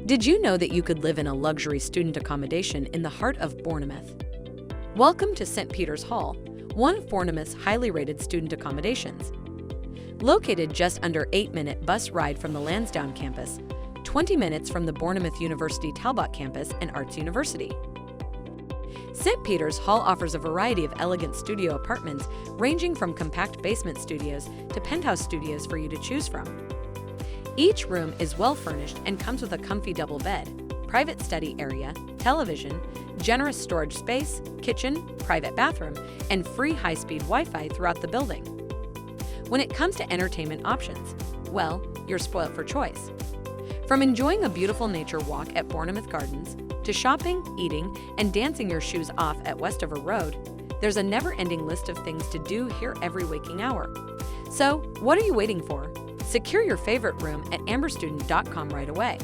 Did you know that you could live in a luxury student accommodation in the heart of Bournemouth? Welcome to St. Peter's Hall, one of Bournemouth's highly rated student accommodations. Located just under 8-minute bus ride from the Lansdowne campus, 20 minutes from the Bournemouth University Talbot campus and Arts University. St. Peter's Hall offers a variety of elegant studio apartments ranging from compact basement studios to penthouse studios for you to choose from. Each room is well furnished and comes with a comfy double bed, private study area, television, generous storage space, kitchen, private bathroom, and free high-speed Wi-Fi throughout the building. When it comes to entertainment options, well, you're spoiled for choice. From enjoying a beautiful nature walk at Bournemouth Gardens to shopping, eating, and dancing your shoes off at Westover Road, there's a never-ending list of things to do here every waking hour. So, what are you waiting for? Secure your favorite room at amberstudent.com right away.